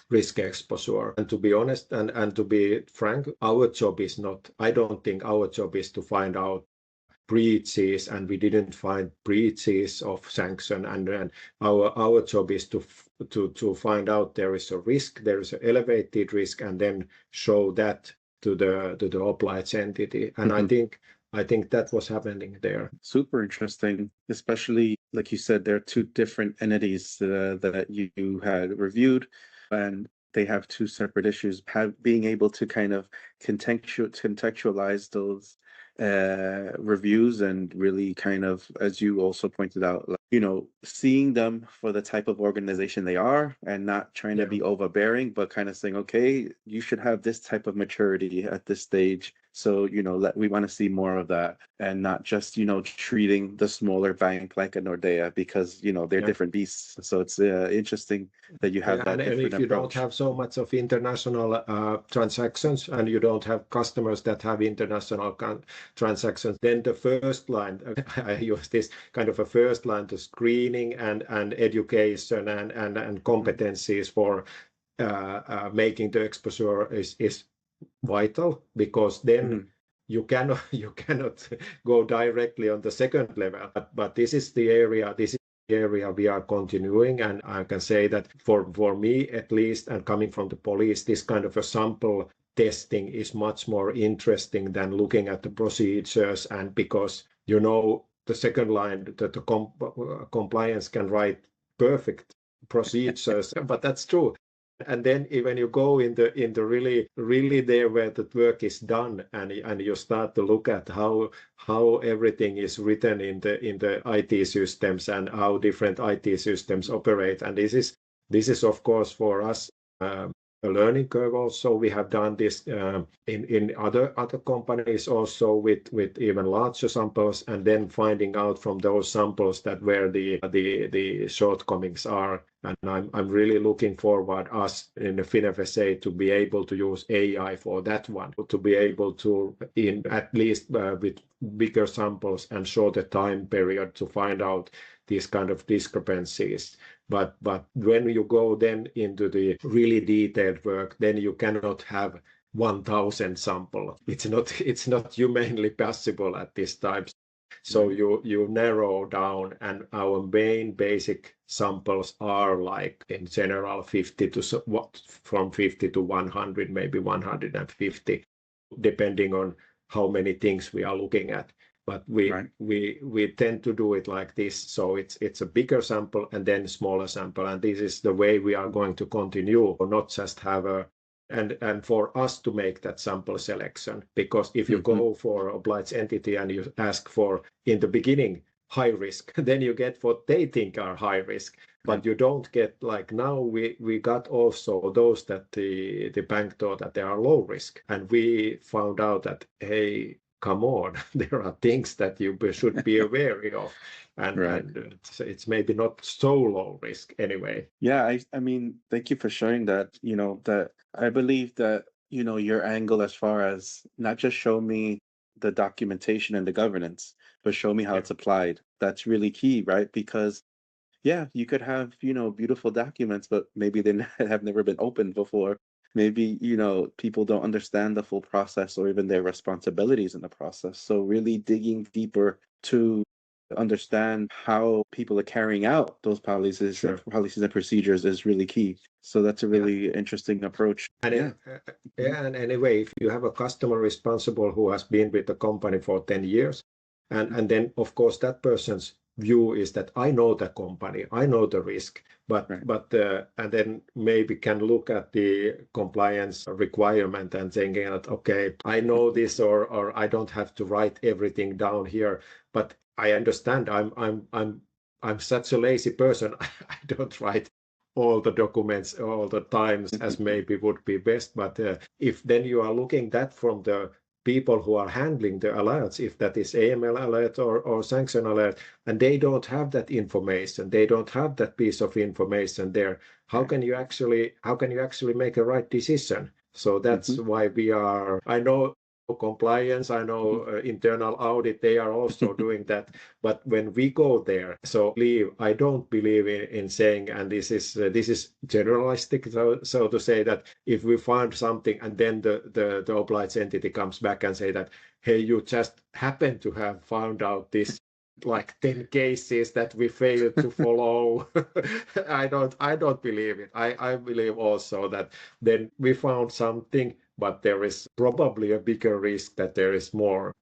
risk exposure. And to be honest, and to be frank, our job is not, I don't think our job is to find out breaches, and we didn't find breaches of sanction. And our job is to find out there is a risk, there is an elevated risk, and then show that to the obliged entity. And I think that was happening there. Super interesting, especially like you said, there are two different entities that you had reviewed, and they have two separate issues. Being able to kind of contextualize those reviews and really kind of, as you also pointed out, seeing them for the type of organization they are, and not trying to be overbearing, but kind of saying, okay, you should have this type of maturity at this stage So, we want to see more of that and not just, treating the smaller bank like a Nordea because, they're Yeah. different beasts. So it's interesting that you have Yeah, that and different if you don't approach. have so much of international transactions and you don't have customers that have international transactions, then the first line, I use this kind of a first line to screening and education and competencies for making the exposure is vital, because then Mhm. you cannot go directly on the second level. But this is the area we are continuing, and I can say that for me at least, and coming from the police, this kind of a sample testing is much more interesting than looking at the procedures, and because the second line that the compliance can write perfect procedures, but that's true. And then when you go in the really there where the work is done, and you start to look at how everything is written in the IT systems and how different IT systems operate, and this is of course for us a learning curve. Also, we have done this in other companies also with even larger samples, and then finding out from those samples that where the shortcomings are. And I'm really looking forward us in the FinFSA to be able to use AI for that one, to be able to, in at least with bigger samples and shorter time period, to find out these kind of discrepancies. But when you go then into the really detailed work, then you cannot have 1,000 sample. It's not humanly possible at this time. So Right. you narrow down, and our main basic samples are like in general 50 to from 50 to 100, maybe 150, depending on how many things we are looking at. But Right. we tend to do it like this. So it's a bigger sample and then smaller sample, and this is the way we are going to continue, or not just have a and for us to make that sample selection. Because if you Mhm. go for obliged entity and you ask for in the beginning high risk, then you get what they think are high risk, Yeah. but you don't get, like now we got also those that the bank thought that they are low risk, and we found out that, hey, come on, there are things that you should be aware of, and Right. it's maybe not so low risk anyway. Yeah, I mean, thank you for sharing that. That I believe that, your angle as far as not just show me the documentation and the governance, but show me how Yeah, it's applied. That's really key, right? Because yeah, you could have, beautiful documents, but maybe they have never been opened before. Maybe, people don't understand the full process or even their responsibilities in the process. So really digging deeper to understand how people are carrying out those sure. policies and procedures is really key. So that's a Yeah. really interesting approach. And Yeah. Mhm. yeah, and anyway, if you have a customer responsible who has been with the company for 10 years, and then of course that person's view is that I know the company, I know the risk, Right. and then maybe can look at the compliance requirement and thinking that, okay, I know this, or I don't have to write everything down here, but I understand I'm such a lazy person. I don't write all the documents all the times as maybe would be best. But if then you are looking that from the people who are handling the alerts, if that is AML alert or sanction alert, and they don't have that information, they don't have that piece of information there, how Right. can you actually make a right decision? So that's Mhm. why I know compliance, I know internal audit, they are also doing that. But when we go there, so I don't believe in saying, and this is generalistic, so to say, that if we find something and then the obliged entity comes back and say that, hey, you just happen to have found out this like 10 cases that we failed to follow. I don't believe it. I believe also that then we found something, but there is probably a bigger risk that there is more.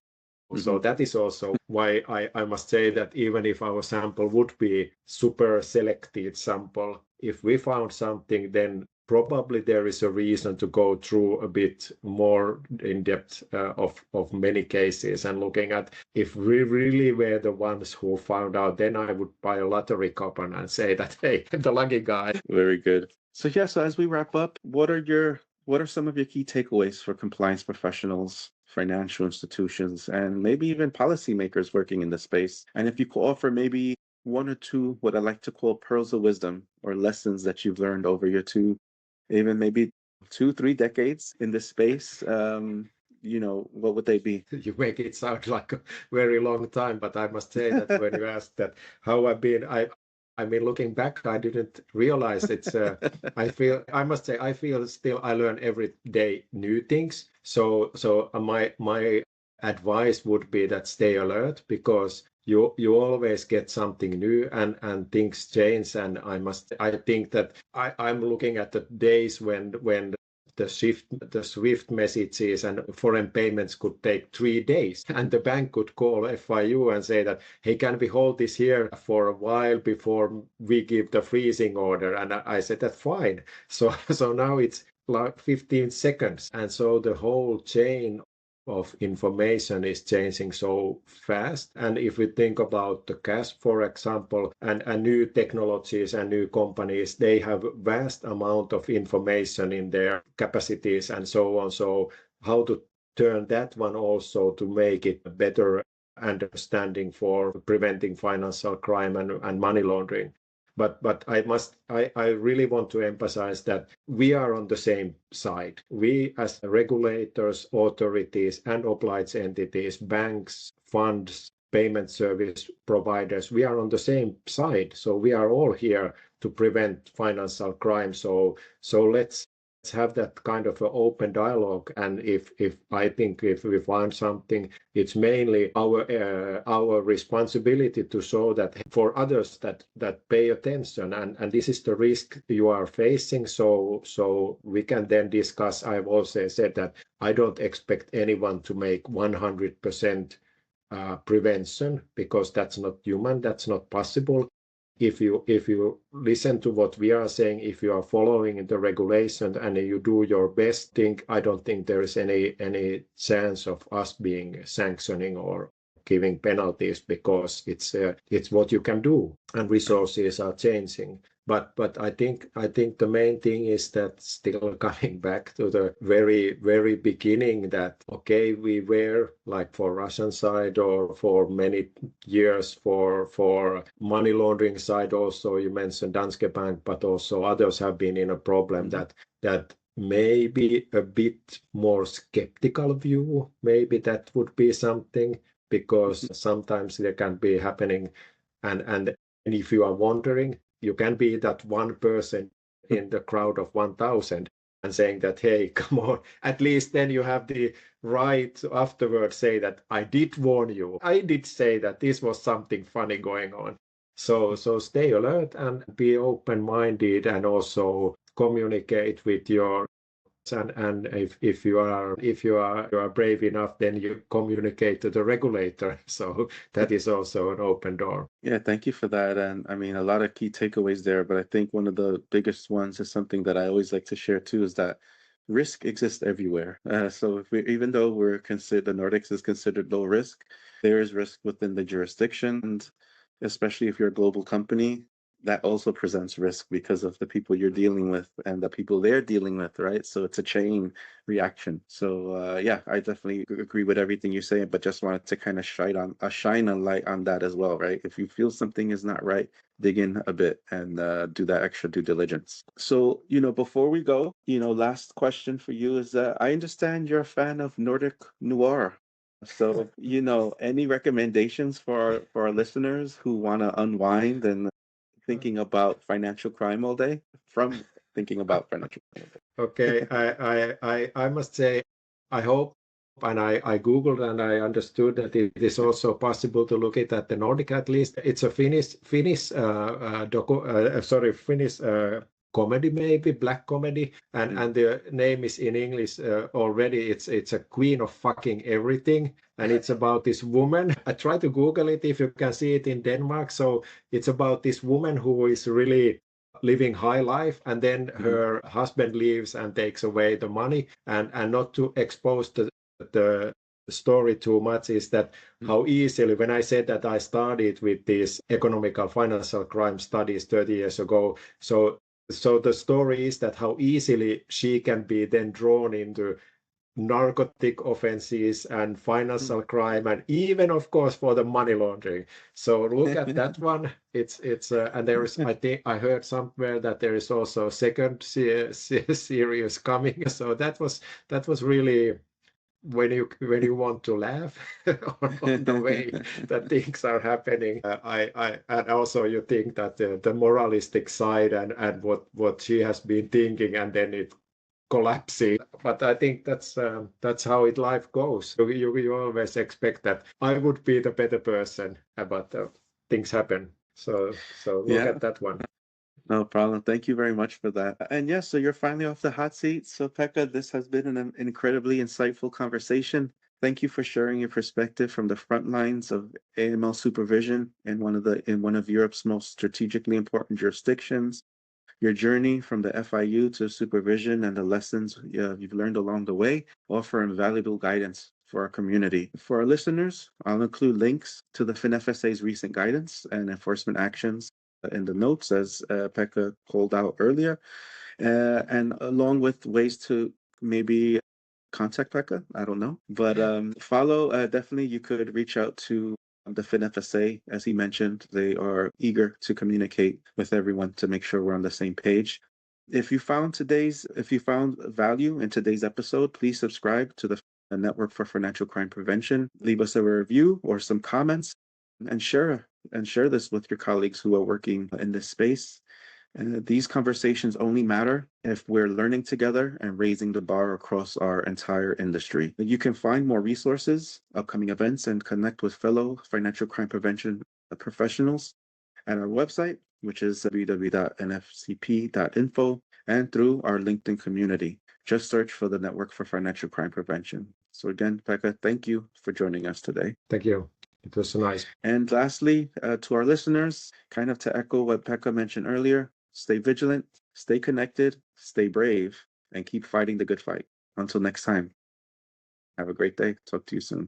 So Mhm. that is also why I must say that even if our sample would be super selected sample, if we found something, then probably there is a reason to go through a bit more in depth of many cases, and looking at if we really were the ones who found out, then I would buy a lottery coupon and say that, hey, the lucky guy. Very good. So yeah, so as we wrap up, what are some of your key takeaways for compliance professionals financial institutions and maybe even policymakers working in the space. And if you could offer maybe one or two, what I like to call pearls of wisdom or lessons that you've learned over your even maybe 2, 3 decades in this space, what would they be? You make it sound like a very long time, but I must say that when you asked that how I've been, I mean, looking back, I didn't realize it's. I must say, I feel still I learn every day new things. So my advice would be that stay alert, because you always get something new, and things change. And I think that I'm looking at the days when the SWIFT messages and foreign payments could take 3 days, and the bank could call FIU and say that, hey, can we hold this here for a while before we give the freezing order? And I said, that's fine. So now it's like 15 seconds. And so the whole chain of information is changing so fast. And if we think about the cash, for example, and new technologies and new companies, they have vast amount of information in their capacities and so on. So how to turn that one also to make it a better understanding for preventing financial crime and money laundering. But I really want to emphasize that we are on the same side. We as regulators, authorities, and obliged entities, banks, funds, payment service providers, we are on the same side. So we are all here to prevent financial crime. So let's have that kind of an open dialogue. And if I think if we find something, it's mainly our responsibility to show that for others that pay attention, and this is the risk you are facing. So we can then discuss. I've also said that I don't expect anyone to make 100% prevention, because that's not human, that's not possible. If you listen to what we are saying, if you are following the regulation and you do your best, I don't think there is any chance of us being sanctioning or giving penalties, because it's what you can do, and resources are changing. But I think the main thing is that, still coming back to the very, very beginning, that okay, we were, like for Russian side or for many years for money laundering side also, you mentioned Danske Bank, but also others have been in a problem that maybe a bit more skeptical view, maybe that would be something, because sometimes there can be happening, and if you are wondering, you can be that one person in the crowd of 1,000 and saying that, hey, come on, at least then you have the right to afterwards say that I did warn you. I did say that this was something funny going on. So stay alert and be open-minded, and also communicate with your, and if you are brave enough, then you communicate to the regulator. So that is also an open door. Yeah, thank you for that. And I mean, a lot of key takeaways there, but I think one of the biggest ones is something that I always like to share too, is that risk exists everywhere. So even though the Nordics is considered low risk, there is risk within the jurisdiction, and especially if you're a global company, that also presents risk because of the people you're dealing with and the people they're dealing with, right? So it's a chain reaction. So yeah, I definitely agree with everything you're saying, but just wanted to kind of shine a light on that as well, right? If you feel something is not right, dig in a bit and do that extra due diligence. So, before we go, last question for you is that I understand you're a fan of Nordic noir. So, any recommendations for our listeners who want to unwind and thinking about financial crime all day from thinking about financial crime all day? Okay, I must say, I hope, and I Googled and I understood that it is also possible to look at the Nordic, at least. It's a Finnish comedy, maybe black comedy, and the name is in English already. It's a queen of fucking everything, and it's about this woman. I try to Google it if you can see it in Denmark. So it's about this woman who is really living high life, and then her husband leaves and takes away the money, and not to expose the story too much, is that how easily, when I said that I started with these economical financial crime studies 30 years ago, so the story is that how easily she can be then drawn into narcotic offenses and financial crime, and even, of course, for the money laundering. So look at that one. It's and there is, I think I heard somewhere that there is also a second series coming. So that was really when you want to laugh on the way that things are happening. I and also you think that the moralistic side and what she has been thinking, and then it collapsing. But I think that's how life goes. You always expect that I would be the better person, but things happen. So look Yeah, at that one. no problem. Thank you very much for that. And yes, so you're finally off the hot seat. So Pekka, this has been an incredibly insightful conversation. Thank you for sharing your perspective from the front lines of AML supervision in one of Europe's most strategically important jurisdictions. Your journey from the FIU to supervision and the lessons you've learned along the way offer invaluable guidance for our community. For our listeners, I'll include links to the FinFSA's recent guidance and enforcement actions in the notes, as Pekka called out earlier, and along with ways to maybe contact Pekka. I don't know, but follow. Definitely, you could reach out to the FinFSA, as he mentioned. They are eager to communicate with everyone to make sure we're on the same page. If you found value in today's episode, please subscribe to the Network for Financial Crime Prevention. Leave us a review or some comments, and share this with your colleagues who are working in this space. And these conversations only matter if we're learning together and raising the bar across our entire industry. You can find more resources, upcoming events, and connect with fellow financial crime prevention professionals at our website, which is www.nfcp.info, and through our LinkedIn community. Just search for the Network for Financial Crime Prevention. So again, Pekka, thank you for joining us today. Thank you. It was nice. And lastly, to our listeners, kind of to echo what Pekka mentioned earlier, stay vigilant, stay connected, stay brave, and keep fighting the good fight. Until next time, have a great day. Talk to you soon.